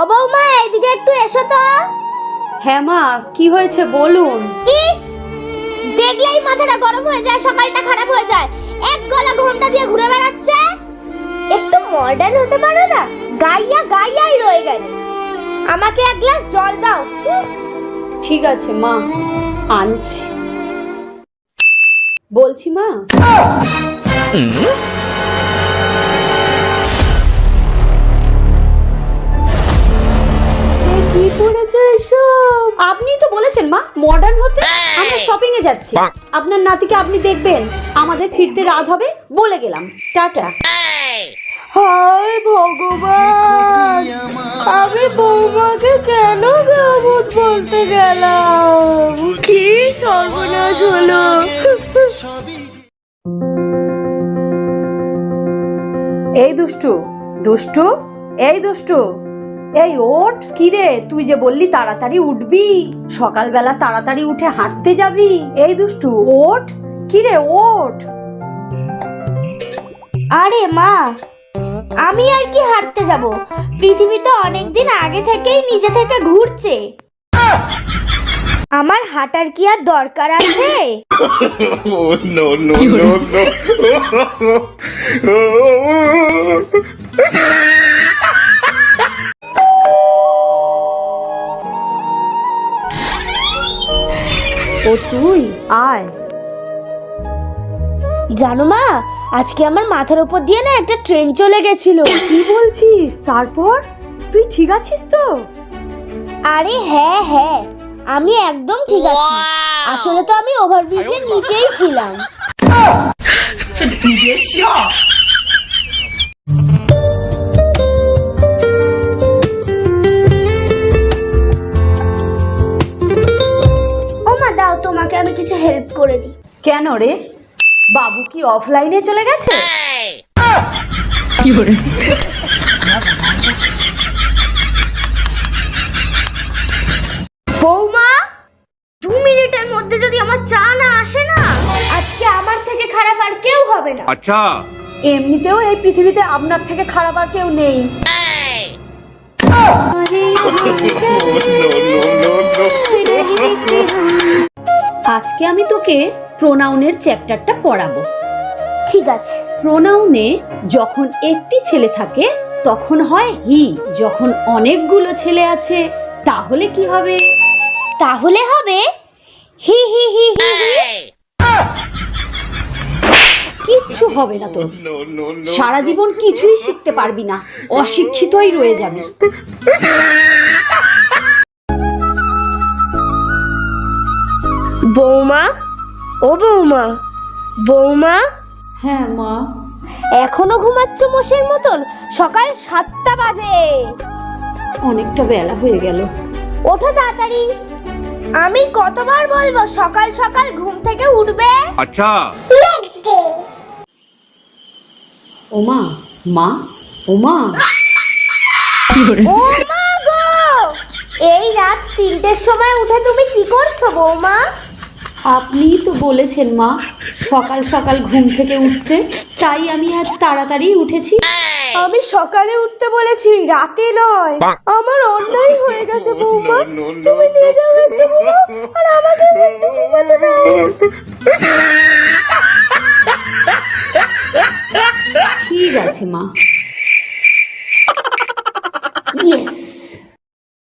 ও বৌমা, এইদিকে একটু এসো তো। হ্যাঁ মা, কি হয়েছে বলুন। ইস, দেখলেই মাথাটা গরম হয়ে যায়, সকালটা খারাপ হয়ে যায়। এক গলা ঘন্টা দিয়ে ঘুরে বেড়াচ্ছে। একটু মডার্ন হতে পারো না? গাইয়াই রয়ে গেল। আমাকে এক গ্লাস জল দাও। ঠিক আছে মা, আনছি। বলছি মা, কি পড়েছো এসব? আপনি তো বলেছেন মা মডার্ন হতে। আমরা শপিং এ যাচ্ছি, আপনার নাতিকে আপনি দেখবেন। আমাদের ফিরতে রাত হবে, বলে গেলাম। টাটা। হায় ভগবান, আমি বৌমাকে কেন গাবত বলতে গেলাম? কি সর্বনাশ হলো। এই দুষ্টু, দুষ্টু, এই দুষ্টু, এই ওঠ। কি রে, তুই যে বললি তাড়াতাড়ি উঠবি, সকালবেলা তাড়াতাড়ি উঠে হাঁটতে যাবি। এই দুষ্টু, ওঠ। কি রে, ওঠ। আরে মা, আমি আর কি হাঁটতে যাব? পৃথিবী তো অনেকদিন আগে থেকেই নিজে থেকে ঘুরছে। আমার হাঁটার কি আর দরকার আছে? No, no, no, no. ও তুই আয়। জানো মা, আজকে আমার মাথার উপর দিয়ে না একটা ট্রেন চলে গেছিল। কি বলছিস? তারপর তুই ঠিক আছিস তো? আরে হ্যাঁ হ্যাঁ, আমি একদম ঠিক আছি। আসলে তো আমি ওভারব্রিজের নিচেই ছিলাম। ও মা, দাও, তোমাকে আমি কিছু হেল্প করে দিই। কেন রে, বাবু কি অফলাইনে চলে গেছে? বৌমা, 2 মিনিটের মধ্যে যদি আমার চা না আসে না, আজকে আমার থেকে খারাপ আর কেউ হবে না। अच्छा এমনিতেও এই পৃথিবীতে আপনার থেকে খারাপ আর কেউ নেই। আজকে আমি তোকে প্রোনাউনের চ্যাপ্টারটা পড়াবো। ঠিক আছে। প্রোনাউনে যখন একটি ছেলে থাকে তখন হয় হি, যখন অনেকগুলো ছেলে আছে তাহলে কি হবে? তাহলে হবে হি হি হি হি হি। কিচ্ছু হবে না তোর, no, no, no. সারা জীবন কিছুই শিখতে পারবি না, অশিক্ষিতই রয়ে যাবি। বৌমা, ও বৌমা, বৌমা, হ্যাঁ মা। এখনো ঘুমাচ্ছ মোষের মতন? সকাল 7টা বাজে। অনেকটা বেলা হয়ে গেল। ওঠো তাড়াতাড়ি। আমি কতবার বলবো সকাল সকাল ঘুম থেকে উঠবে? अच्छा ওমা, মা, ওমা। ও মা গো, এই রাত 3টের সময় উঠে তুমি কি করছো বৌমা? আপনিই তো বলেছেন মা সকাল সকাল ঘুম থেকে উঠতে, তাই আমি আজ তাড়াতাড়ি উঠেছি। আমি সকালে উঠতে বলেছি, রাতে নয়। আমার অন্যায় হয়ে গেছে বৌমা। no, no, তুমি নিয়ে যাও একটু ঘুমাও, আর আমাকে একটু ঘুমাতে দাও। ঠিক আছে মা। ইয়েস।